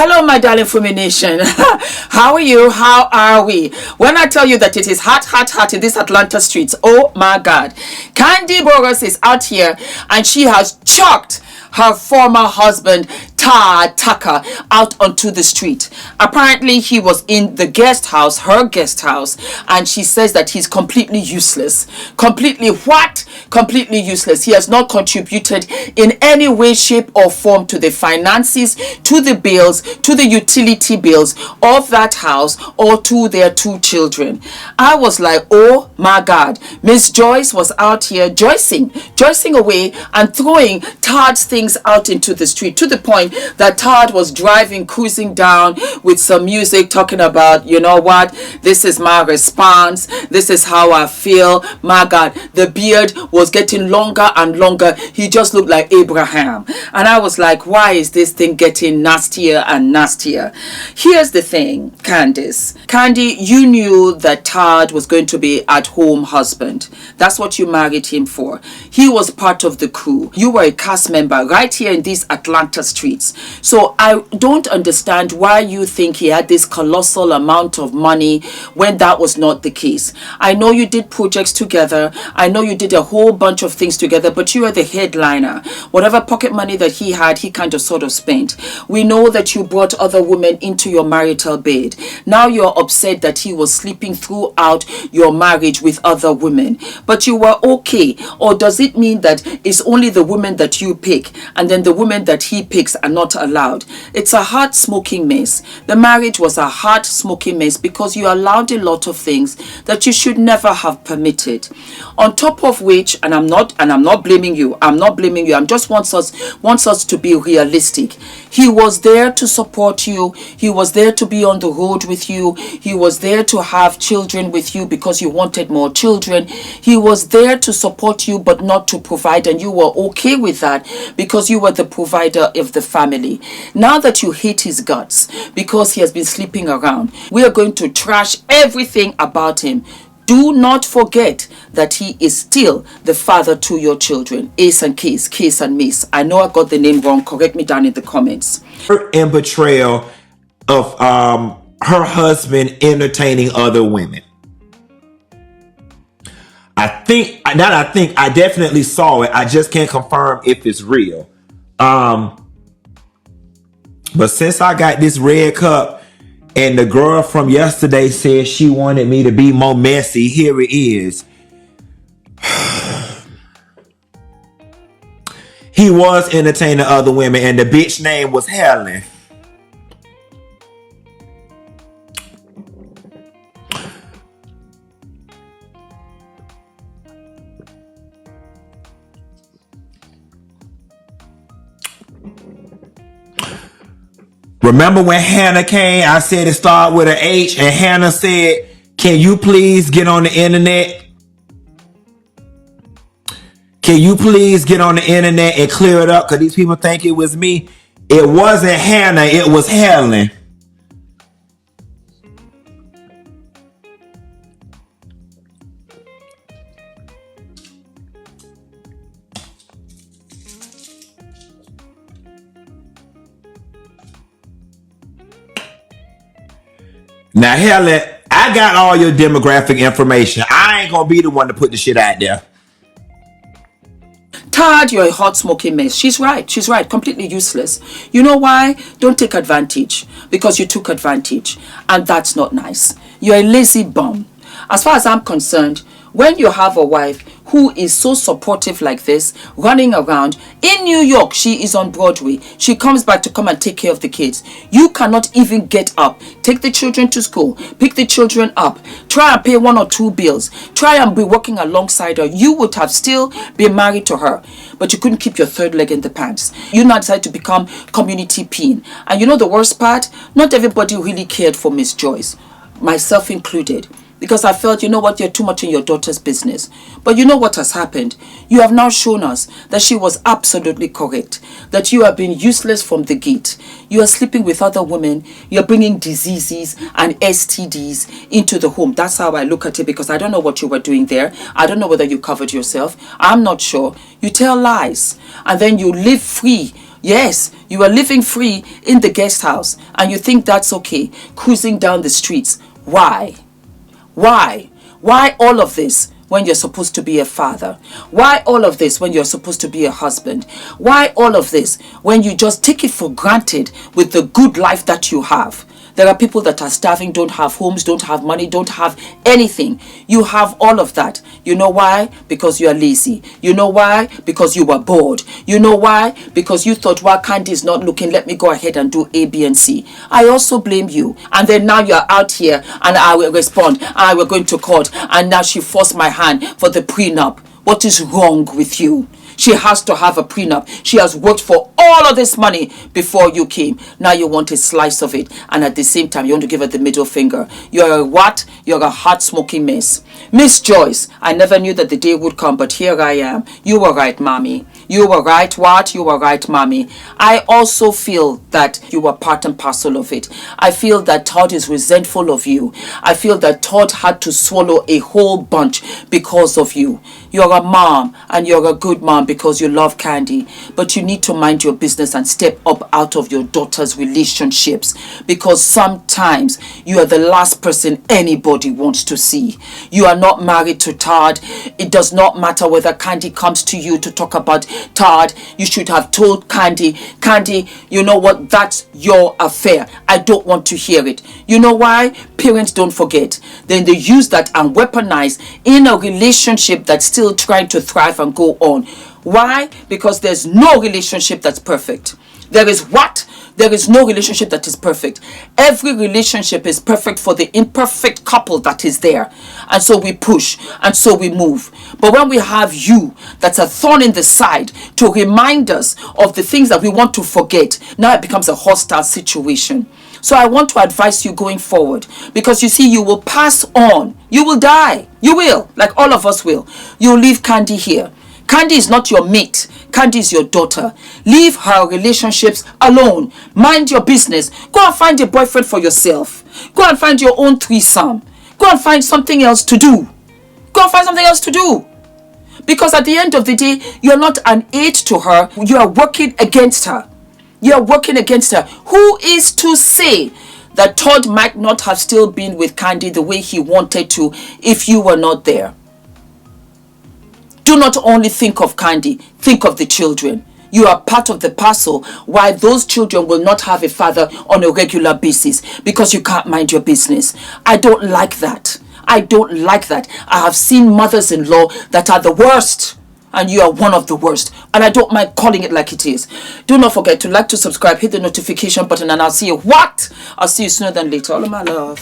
Hello, my darling Fumi Nation. How are you? How are we? When I tell you that it is hot in these Atlanta streets, oh my God. Kandi Burros is out here and she has chucked her former husband, Todd Tucker, out onto the street. Apparently, he was in the guest house, her guest house, and she says that he's completely useless. Completely what? Completely useless. He has not contributed in any way, shape, or form to the finances, to the bills, to the utility bills of that house, or to their two children. I was like, oh my God. Miss Joyce was out here joicing away and throwing Todd's things out into the street, to the point that Todd was driving, cruising down with some music, talking about, you know what, this is my response, this is how I feel. My God, the beard was getting longer and longer. He just looked like Abraham. And I was like, why is this thing getting nastier and nastier? Here's the thing, Kandi, you knew that Todd was going to be at-home husband. That's what you married him for. He was part of the crew. You were a cast member right here in these Atlanta streets. So I don't understand why you think he had this colossal amount of money when that was not the case. I know you did projects together. I know you did a whole bunch of things together, but you are the headliner. Whatever pocket money that he had, he kind of sort of spent. We know that you brought other women into your marital bed. Now you're upset that he was sleeping throughout your marriage with other women, but you were okay. Or does it mean that it's only the women that you pick and then the women that he picks are not allowed? It's a hot smoking mess. The marriage was a hot smoking mess because you allowed a lot of things that you should never have permitted. On top of which, and I'm not blaming you. I'm just wants us to be realistic. He was there to support you. He was there to be on the road with you. He was there to have children with you because you wanted more children. He was there to support you but not to provide, and you were okay with that because you were the provider of the family. Now that you hate his guts because he has been sleeping around, we are going to trash everything about him. Do not forget that he is still the father to your children. Ace and case and miss. I know I got the name wrong. Correct me down in the comments. And betrayal of her husband entertaining other women. I definitely saw it. I just can't confirm if it's real. But since I got this red cup and the girl from yesterday said she wanted me to be more messy, here it is. He was entertaining other women and the bitch name was Helen. Remember when Hannah came, I said it started with an H, and Hannah said, can you please get on the internet? Can you please get on the internet and clear it up? Because these people think it was me. It wasn't Hannah, it was Helen. Now, Helen, I got all your demographic information. I ain't gonna be the one to put the shit out there. Todd, you're a hot smoking mess. She's right. Completely useless. You know why? Don't take advantage, because you took advantage, and that's not nice. You're a lazy bum. As far as I'm concerned, when you have a wife who is so supportive like this, running around in New York, she is on Broadway. She comes back to come and take care of the kids. You cannot even get up, take the children to school, pick the children up, try and pay 1 or 2 bills, try and be working alongside her. You would have still been married to her, but you couldn't keep your third leg in the pants. You now decided to become community peen. And you know the worst part? Not everybody really cared for Miss Joyce, myself included. Because I felt, you know what, you're too much in your daughter's business. But you know what has happened? You have now shown us that she was absolutely correct. That you have been useless from the gate. You are sleeping with other women. You're bringing diseases and STDs into the home. That's how I look at it, because I don't know what you were doing there. I don't know whether you covered yourself. I'm not sure. You tell lies. And then you live free Yes, you are living free in the guest house and you think that's okay, cruising down the streets. Why? Why? Why all of this when you're supposed to be a father? Why all of this when you're supposed to be a husband? Why all of this when you just take it for granted with the good life that you have? There are people that are starving, don't have homes, don't have money, don't have anything. You have all of that. You know why? Because you are lazy. You know why? Because you were bored. You know why? Because you thought, well, Kandi is not looking, let me go ahead and do A, B, and C. I also blame you. And then now you're out here and I will respond. I will go into court and now she forced my hand for the prenup. What is wrong with you? She has to have a prenup. She has worked for all of this money before you came. Now you want a slice of it. And at the same time, you want to give her the middle finger. You're a what? You're a hot smoking mess. Miss Joyce, I never knew that the day would come, but here I am. You were right, mommy. You were right, what? You were right, mommy. I also feel that you were part and parcel of it. I feel that Todd is resentful of you. I feel that Todd had to swallow a whole bunch because of you. You're a mom and you're a good mom because you love Kandi, but you need to mind your business and step up out of your daughter's relationships, because sometimes you are the last person anybody wants to see. You are not married to Todd. It does not matter whether Kandi comes to you to talk about Todd. You should have told Kandi, you know what, that's your affair. I don't want to hear it. You know why? Parents don't forget. Then they use that and weaponize in a relationship that's still trying to thrive and go on. Why? Because there's no relationship that's perfect. There is what? There is no relationship that is perfect. Every relationship is perfect for the imperfect couple that is there. And so we push and so we move. But when we have you, that's a thorn in the side to remind us of the things that we want to forget, now it becomes a hostile situation. So I want to advise you going forward, because you see, you will pass on. You will die. You will, like all of us will. You'll leave Kandi here. Kandi is not your mate. Kandi is your daughter. Leave her relationships alone. Mind your business. Go and find a boyfriend for yourself. Go and find your own threesome. Go and find something else to do. Go and find something else to do. Because at the end of the day, you're not an aid to her. You are working against her. You are working against her. Who is to say that Todd might not have still been with Kandi the way he wanted to if you were not there? Do not only think of Kandi, think of the children. You are part of the parcel why those children will not have a father on a regular basis, because you can't mind your business. I don't like that. I don't like that. I have seen mothers-in-law that are the worst, and you are one of the worst. And I don't mind calling it like it is. Do not forget to like, to subscribe, hit the notification button, and I'll see you. What? I'll see you sooner than later. All of my love.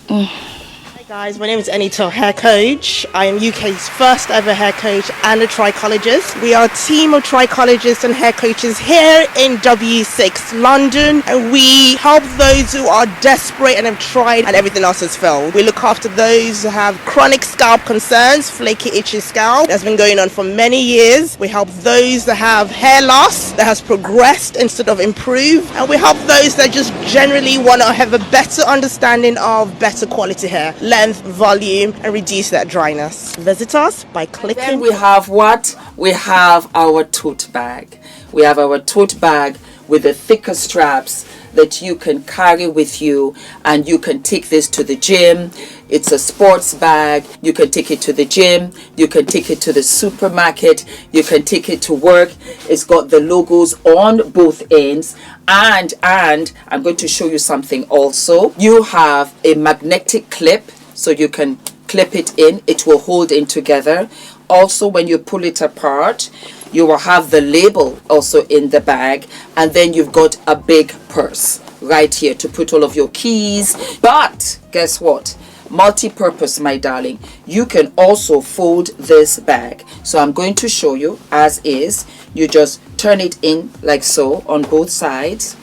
Hi guys, my name is ENITAN, hair coach. I am UK's first ever hair coach and a trichologist. We are a team of trichologists and hair coaches here in W6 London, and we help those who are desperate and have tried and everything else has failed. We look after those who have chronic scalp concerns, flaky, itchy scalp that's been going on for many years. We help those that have hair loss that has progressed instead of improved, and we help those that just generally want to have a better understanding of better quality hair, length, volume, and reduce that dryness. Visit us by clicking. Then we have what? We have our tote bag. We have our tote bag with the thicker straps that you can carry with you, and you can take this to the gym. It's a sports bag. You can take it to the gym. You can take it to the supermarket. You can take it to work. It's got the logos on both ends. And I'm going to show you something also. You have a magnetic clip, so you can clip it in. It will hold in together. Also, when you pull it apart, you will have the label also in the bag, and then you've got a big purse right here to put all of your keys. But guess what? Multi-purpose, my darling. You can also fold this bag. So I'm going to show you as is. You just turn it in like so on both sides.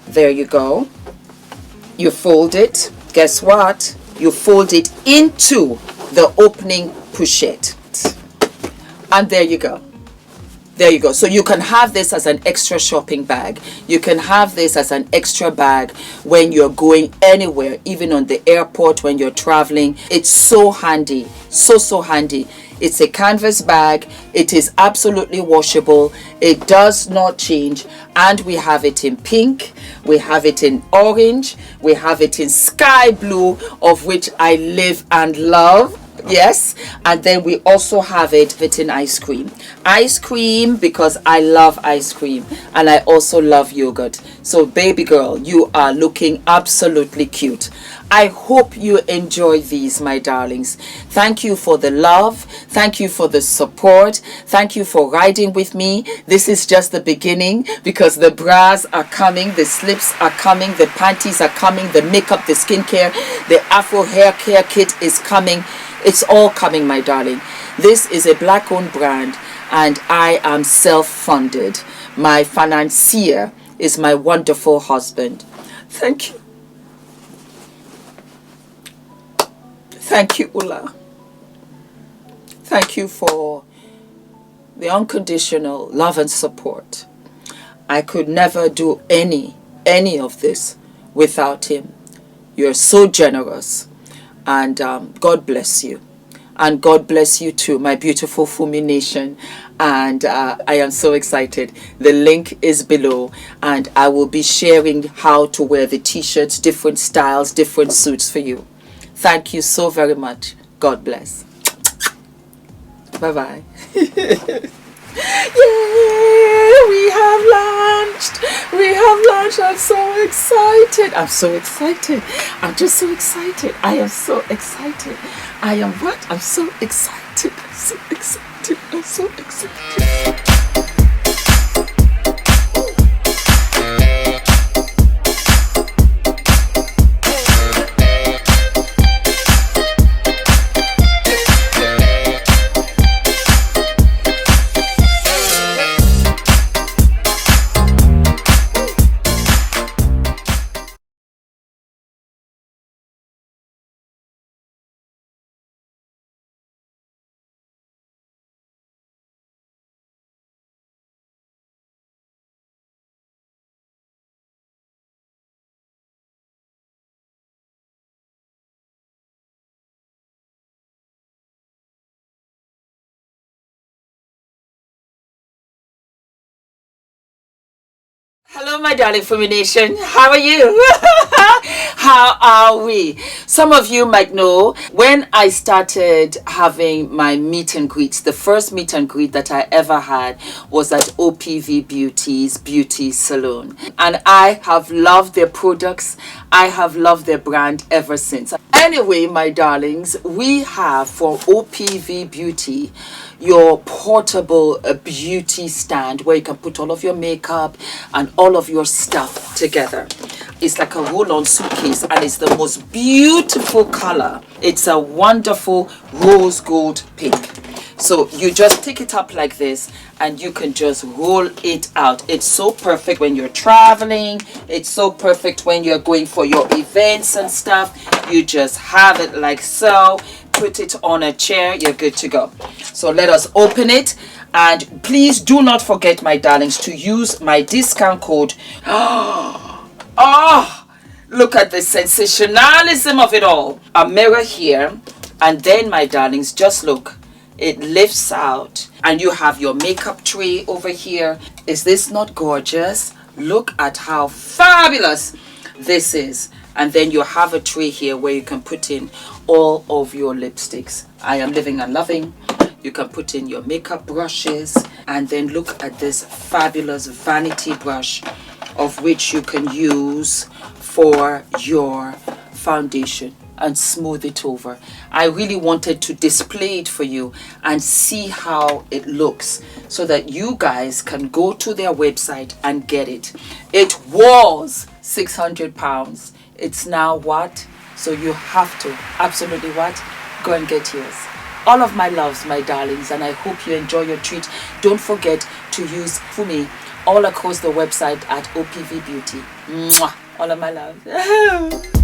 There you go. You fold it. Guess what? You fold it into the opening pochette. And there you go. There you go. So you can have this as an extra shopping bag. You can have this as an extra bag when you're going anywhere, even on the airport when you're traveling. It's so handy. So handy. It's a canvas bag. It is absolutely washable. It does not change. And we have it in pink. We have it in orange. We have it in sky blue, of which I live and love. Yes. And then we also have it in ice cream. Ice cream, because I love ice cream. And I also love yogurt. So baby girl, you are looking absolutely cute. I hope you enjoy these, my darlings. Thank you for the love. Thank you for the support. Thank you for riding with me. This is just the beginning, because the bras are coming, the slips are coming, the panties are coming, the makeup, the skincare, the Afro hair care kit is coming. It's all coming, my darling. This is a black-owned brand, and I am self-funded. My financier is my wonderful husband. Thank you. Thank you, Ula. Thank you for the unconditional love and support. I could never do any of this without him. You're so generous, and God bless you. And God bless you too, my beautiful Fumi Nation. And I am so excited. The link is below, and I will be sharing how to wear the t-shirts, different styles, different suits for you. Thank you so very much. God bless. Bye-bye. Yay! We have launched. We have launched. I'm so excited. I'm so excited. I'm just so excited. I am so excited. I am what? I'm so excited. I'm so excited. I'm so excited. Hello, my darling Fumi Nation. How are you? How are we? Some of you might know, when I started having my meet and greets, the first meet and greet that I ever had was at OPV Beauty's beauty salon. And I have loved their products. I have loved their brand ever since. Anyway, my darlings, we have for OPV Beauty your portable beauty stand where you can put all of your makeup and all of your stuff together. It's like a roll-on suitcase, and it's the most beautiful color. It's a wonderful rose gold pink. So you just take it up like this, and you can just roll it out. It's so perfect when you're traveling. It's so perfect when you're going for your events and stuff. You just have it like so. Put it on a chair. You're good to go. So let us open it. And please do not forget, my darlings, to use my discount code. Oh, look at the sensationalism of it all. A mirror here. And then, my darlings, just look. It lifts out, and you have your makeup tray over here. Is this not gorgeous? Look at how fabulous this is. And then you have a tray here where you can put in all of your lipsticks. I am living and loving. You can put in your makeup brushes, and then look at this fabulous vanity brush, of which you can use for your foundation and smooth it over. I really wanted to display it for you and see how it looks, so that you guys can go to their website and get it. It was £600. It's now what? So you have to absolutely what? Go and get yours. All of my loves, my darlings, and I hope you enjoy your treat. Don't forget to use Fumi all across the website at OPV Beauty. Mwah! All of my love.